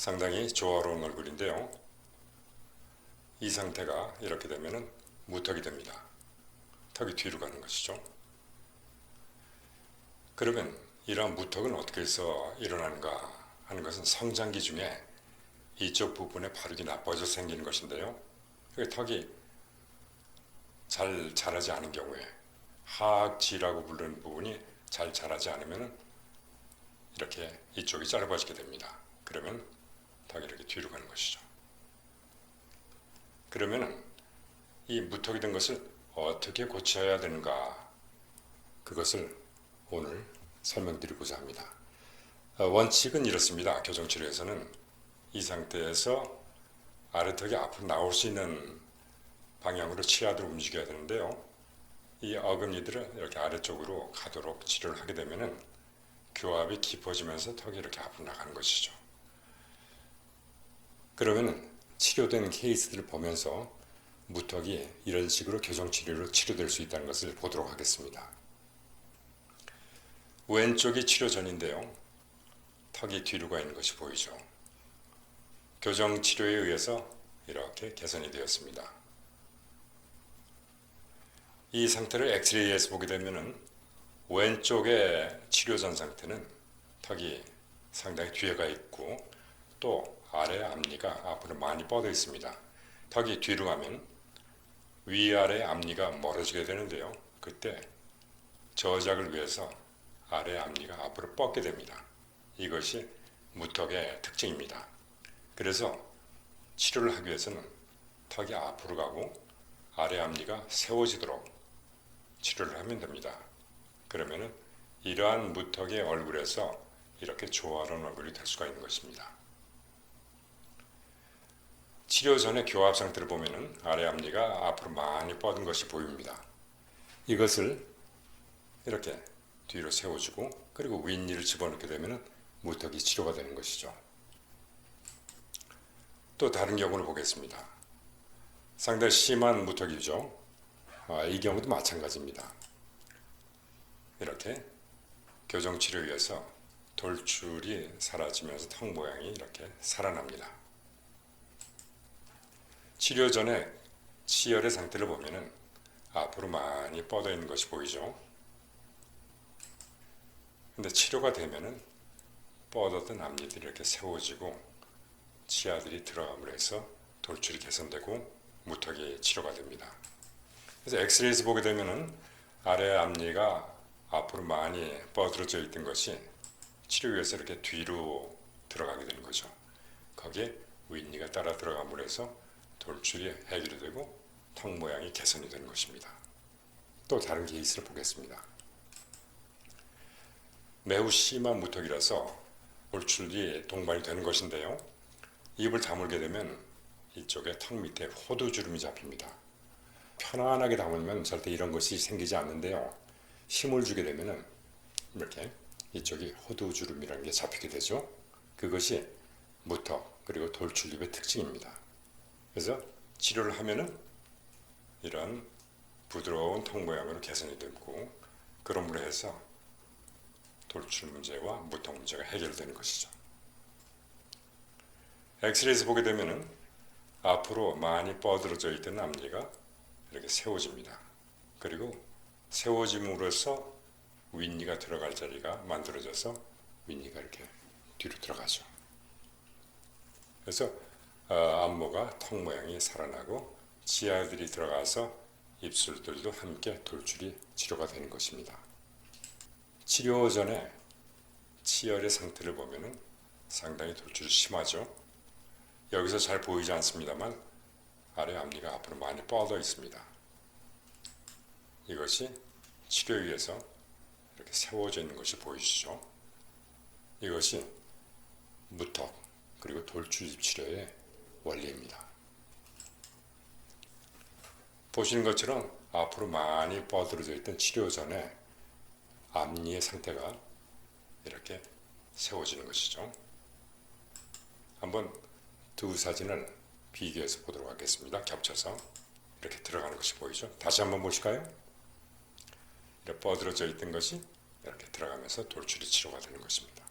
상당히 조화로운 얼굴인데요. 이 상태가 이렇게 되면 무턱이 됩니다. 턱이 뒤로 가는 것이죠. 그러면 이러한 무턱은 어떻게 해서 일어나는가 하는 것은 성장기 중에 이쪽 부분의 발육이 나빠져 생기는 것인데요. 턱이 잘 자라지 않은 경우에 하악지라고 부르는 부분이 잘 자라지 않으면 이렇게 이쪽이 짧아지게 됩니다. 그러면 턱이 이렇게 뒤로 가는 것이죠. 그러면 이 무턱이 된 것을 어떻게 고쳐야 되는가, 그것을 오늘 설명드리고자 합니다. 원칙은 이렇습니다. 교정치료에서는 이 상태에서 아래턱이 앞으로 나올 수 있는 방향으로 치아들을 움직여야 되는데요. 이 어금니들을 이렇게 아래쪽으로 가도록 치료를 하게 되면 교합이 깊어지면서 턱이 이렇게 앞으로 나가는 것이죠. 그러면 치료된 케이스들을 보면서 무턱이 이런 식으로 교정치료로 치료될 수 있다는 것을 보도록 하겠습니다. 왼쪽이 치료 전인데요. 턱이 뒤로 가 있는 것이 보이죠. 교정치료에 의해서 이렇게 개선이 되었습니다. 이 상태를 엑스레이에서 보게 되면 왼쪽의 치료 전 상태는 턱이 상당히 뒤에 가 있고 또 아래 앞니가 앞으로 많이 뻗어 있습니다. 턱이 뒤로 가면 위아래 앞니가 멀어지게 되는데요. 그때 저작을 위해서 아래 앞니가 앞으로 뻗게 됩니다. 이것이 무턱의 특징입니다. 그래서 치료를 하기 위해서는 턱이 앞으로 가고 아래 앞니가 세워지도록 치료를 하면 됩니다. 그러면 이러한 무턱의 얼굴에서 이렇게 조화로운 얼굴이 될 수가 있는 것입니다. 치료 전의 교합 상태를 보면 아래 앞니가 앞으로 많이 뻗은 것이 보입니다. 이것을 이렇게 뒤로 세워주고 그리고 윗니를 집어넣게 되면 무턱이 치료가 되는 것이죠. 또 다른 경우를 보겠습니다. 상당히 심한 무턱이죠. 이 경우도 마찬가지입니다. 이렇게 교정치료에 의해서 돌출이 사라지면서 턱 모양이 이렇게 살아납니다. 치료 전에 치열의 상태를 보면 앞으로 많이 뻗어 있는 것이 보이죠. 근데 치료가 되면은 뻗었던 앞니들이 이렇게 세워지고 치아들이 들어감으로 해서 돌출이 개선되고 무턱이 치료가 됩니다. 그래서 엑스레이에서 보게 되면은 아래 앞니가 앞으로 많이 뻗어져 있던 것이 치료 위해서 이렇게 뒤로 들어가게 되는 거죠. 거기에 윗니가 따라 들어감으로 해서 돌출이 해결이 되고 턱 모양이 개선이 되는 것입니다. 또 다른 케이스를 보겠습니다. 매우 심한 무턱이라서 돌출이 동반이 되는 것인데요. 입을 다물게 되면 이쪽에 턱 밑에 호두주름이 잡힙니다. 편안하게 다물면 절대 이런 것이 생기지 않는데요. 힘을 주게 되면 이렇게 이쪽이 호두주름이라는 게 잡히게 되죠. 그것이 무턱 그리고 돌출입의 특징입니다. 그래서 치료를 하면은 이런 부드러운 턱 모양으로 개선이 되고 그럼으로 해서 돌출 문제와 무턱 문제가 해결되는 것이죠. 엑스레이에서 보게 되면은 앞으로 많이 뻗어져 있던 앞니가 이렇게 세워집니다. 그리고 세워짐으로써 윗니가 들어갈 자리가 만들어져서 윗니가 이렇게 뒤로 들어가죠. 그래서 안모가 턱 모양이 살아나고 치아들이 들어가서 입술들도 함께 돌출이 치료가 되는 것입니다. 치료 전에 치열의 상태를 보면 상당히 돌출이 심하죠. 여기서 잘 보이지 않습니다만 아래 앞니가 앞으로 많이 뻗어 있습니다. 이것이 치료에 의해서 이렇게 세워져 있는 것이 보이시죠? 이것이 무턱 그리고 돌출입 치료의 원리입니다. 보시는 것처럼 앞으로 많이 뻗어져 있던 치료 전에 앞니의 상태가 이렇게 세워지는 것이죠. 한번 두 사진을 비교해서 보도록 하겠습니다. 겹쳐서 이렇게 들어가는 것이 보이죠? 다시 한번 보실까요? 이렇게 뻗어져 있던 것이 이렇게 들어가면서 돌출이 치료가 되는 것입니다.